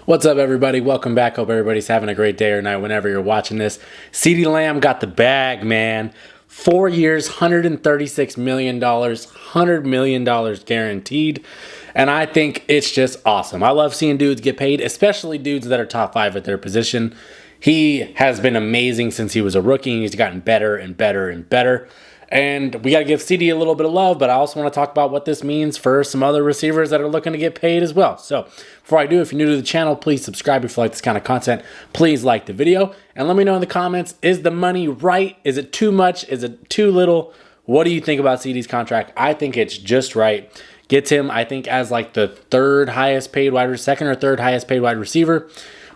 What's up, everybody? Welcome back. Hope everybody's having a great day or night whenever you're watching this. Ceedee Lamb got the bag, man. 4 years, $136 million, $100 million guaranteed. And I think it's just awesome. I love seeing dudes get paid, especially dudes that are top 5 at their position. He has been amazing since he was a rookie. He's gotten better and better and better. And we got to give Ceedee a little bit of love, but I also want to talk about what this means for some other receivers that are looking to get paid as well. So before I do, if you're new to the channel, please subscribe if you like this kind of content. Please like the video and let me know in the comments, is the money right? Is it too much? Is it too little? What do you think about Ceedee's contract? I think it's just right. Gets him, I think, as like the second or third highest paid wide receiver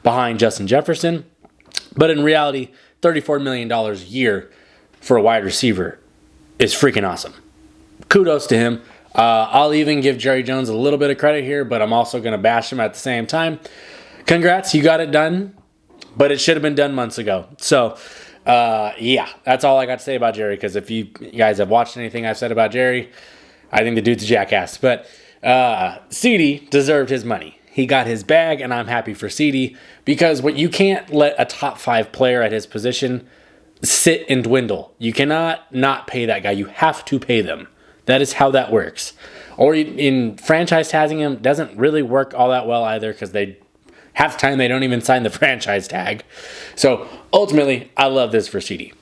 behind Justin Jefferson. But in reality, $34 million a year for a wide receiver is freaking awesome. Kudos to him. I'll even give Jerry Jones a little bit of credit here, but I'm also going to bash him at the same time. Congrats, you got it done, but it should have been done months ago. So, yeah, that's all I got to say about Jerry, because if you guys have watched anything I've said about Jerry, I think the dude's a jackass. But Ceedee deserved his money. He got his bag, and I'm happy for Ceedee, because you can't let a top 5 player at his position sit and dwindle. You cannot not pay that guy. You have to pay them. That is how that works. Or in franchise tagging him doesn't really work all that well either, because half the time they don't even sign the franchise tag. So ultimately, I love this for Ceedee.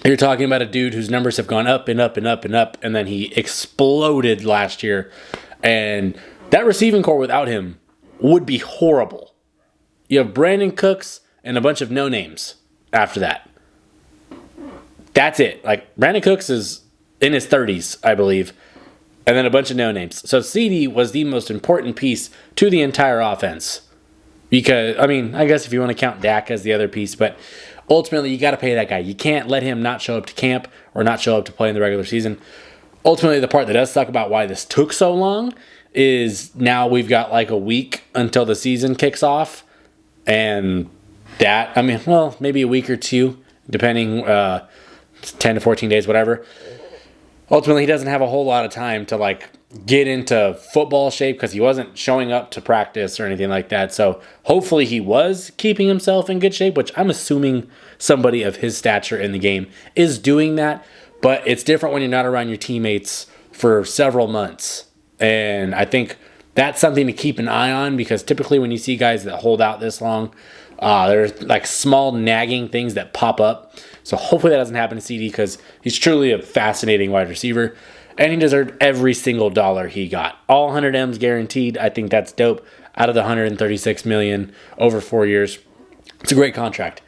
You're talking about a dude whose numbers have gone up and up and up and up, and then he exploded last year. And that receiving core without him would be horrible. You have Brandon Cooks and a bunch of no-names after that. That's it. Like, Brandon Cooks is in his 30s, I believe, and then a bunch of no-names. So Ceedee was the most important piece to the entire offense. Because, I mean, I guess if you want to count Dak as the other piece, but ultimately you got to pay that guy. You can't let him not show up to camp or not show up to play in the regular season. Ultimately, the part that does suck about why this took so long is now we've got like a week until the season kicks off. And that, I mean, well, maybe a week or two, depending, 10 to 14 days, whatever. Ultimately, he doesn't have a whole lot of time to like get into football shape, because he wasn't showing up to practice or anything like that. So hopefully he was keeping himself in good shape, which I'm assuming somebody of his stature in the game is doing that. But it's different when you're not around your teammates for several months. And I think that's something to keep an eye on, because typically when you see guys that hold out this long, there's like small nagging things that pop up. So hopefully that doesn't happen to Ceedee, because he's truly a fascinating wide receiver. And he deserved every single dollar he got. All 100 M's guaranteed. I think that's dope. Out of the $136 million over 4 years. It's a great contract.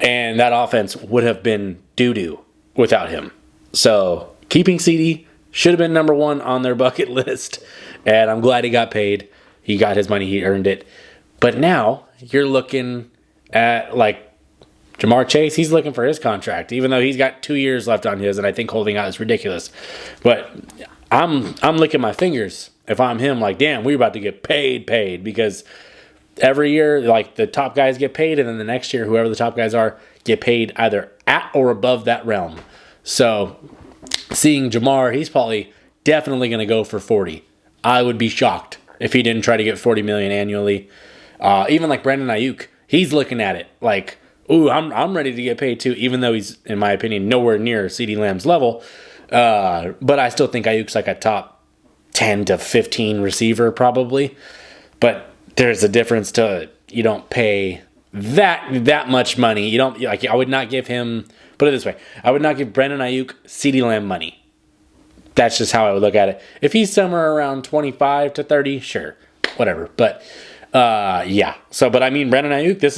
And that offense would have been doo-doo without him. So keeping Ceedee should have been number 1 on their bucket list. And I'm glad he got paid. He got his money. He earned it. But now you're looking at like Jamar Chase. He's looking for his contract, even though he's got 2 years left on his, and I think holding out is ridiculous. But I'm licking my fingers if I'm him. Like, damn, we're about to get paid, because every year, like, the top guys get paid, and then the next year, whoever the top guys are, get paid either at or above that realm. So seeing Jamar, he's probably definitely going to go for 40. I would be shocked if he didn't try to get $40 million annually. Even like Brandon Ayuk, he's looking at it like, ooh, I'm ready to get paid too, even though he's, in my opinion, nowhere near Ceedee Lamb's level. But I still think Ayuk's like a top 10 to 15 receiver probably. But there's a difference to, you don't pay that much money. You don't, like, I would not give him, put it this way, I would not give Brandon Ayuk Ceedee Lamb money. That's just how I would look at it. If he's somewhere around 25 to 30, sure, whatever. But yeah. So, but I mean, Brandon Ayuk, this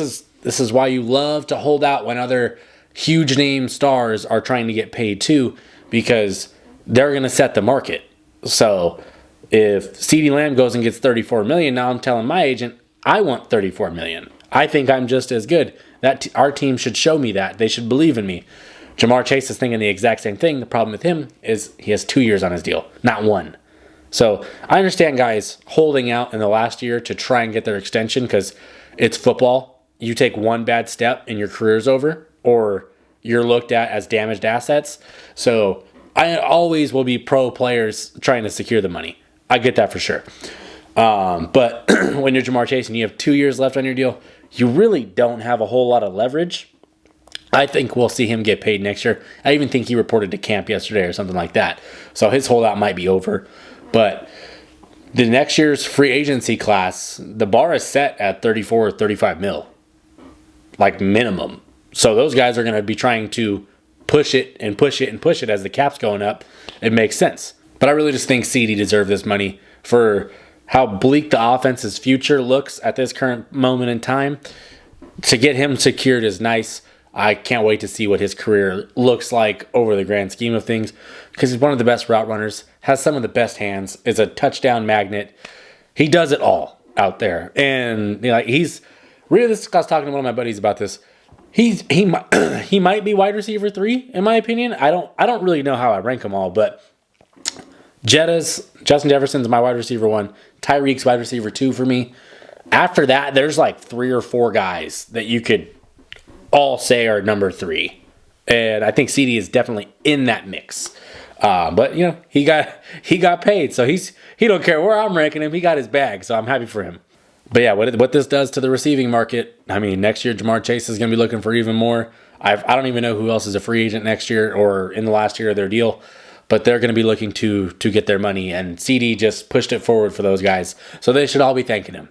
is why you love to hold out when other huge name stars are trying to get paid too, because they're going to set the market. So if Ceedee Lamb goes and gets $34 million, now I'm telling my agent, I want $34 million. I think I'm just as good. Our team should show me that. They should believe in me. Jamar Chase is thinking the exact same thing. The problem with him is he has 2 years on his deal, not 1. So I understand guys holding out in the last year to try and get their extension, because it's football. You take one bad step and your career's over, or you're looked at as damaged assets. So I always will be pro players trying to secure the money. I get that for sure. But when you're Jamar Chase and you have 2 years left on your deal, you really don't have a whole lot of leverage. I think we'll see him get paid next year. I even think he reported to camp yesterday or something like that. So his holdout might be over. But the next year's free agency class, the bar is set at 34 or 35 mil. Like minimum. So those guys are going to be trying to push it and push it and push it as the cap's going up. It makes sense. But I really just think Ceedee deserved this money for how bleak the offense's future looks at this current moment in time. To get him secured is nice. I can't wait to see what his career looks like over the grand scheme of things, because he's one of the best route runners, has some of the best hands, is a touchdown magnet. He does it all out there. And you know, he's really, this, I was talking to one of my buddies about this. He might be wide receiver 3 in my opinion. I don't really know how I rank them all, but Justin Jefferson's my wide receiver 1, Tyreek's wide receiver 2 for me. After that, there's like 3 or 4 guys that you could all say are number 3. And I think Ceedee is definitely in that mix. But you know, he got paid, so he don't care where I'm ranking him. He got his bag, so I'm happy for him. But yeah, what this does to the receiving market, I mean, next year Jamar Chase is going to be looking for even more. I don't even know who else is a free agent next year or in the last year of their deal, but they're going to be looking to get their money, and Ceedee just pushed it forward for those guys, so they should all be thanking him.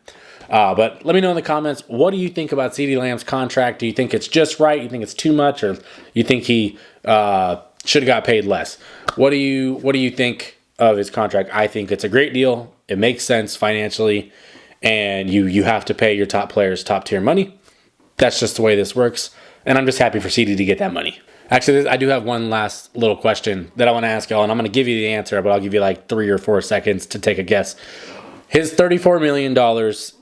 But let me know in the comments, what do you think about Ceedee Lamb's contract? Do you think it's just right? You think it's too much, or you think he should have got paid less? What do you think of his contract? I think it's a great deal. It makes sense financially, and you have to pay your top players top tier money. That's just the way this works, and I'm just happy for Ceedee to get that money. Actually, I do have one last little question that I want to ask y'all, and I'm going to give you the answer, but I'll give you like 3 or 4 seconds to take a guess. His $34 million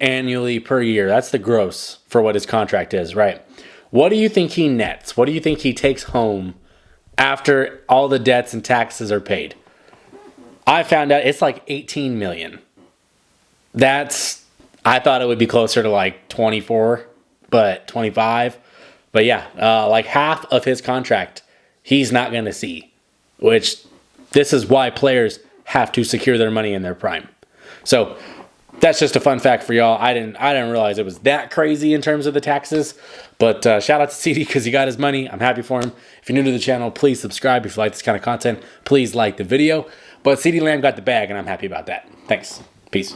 annually per year, that's the gross for what his contract is, right? What do you think he nets? What do you think he takes home after all the debts and taxes are paid? I found out it's like $18 million. I thought it would be closer to like 24, but 25. But yeah, like half of his contract, he's not going to see, which this is why players have to secure their money in their prime. So that's just a fun fact for y'all. I didn't realize it was that crazy in terms of the taxes. But shout out to Ceedee because he got his money. I'm happy for him. If you're new to the channel, please subscribe. If you like this kind of content, please like the video. But Ceedee Lamb got the bag, and I'm happy about that. Thanks. Peace.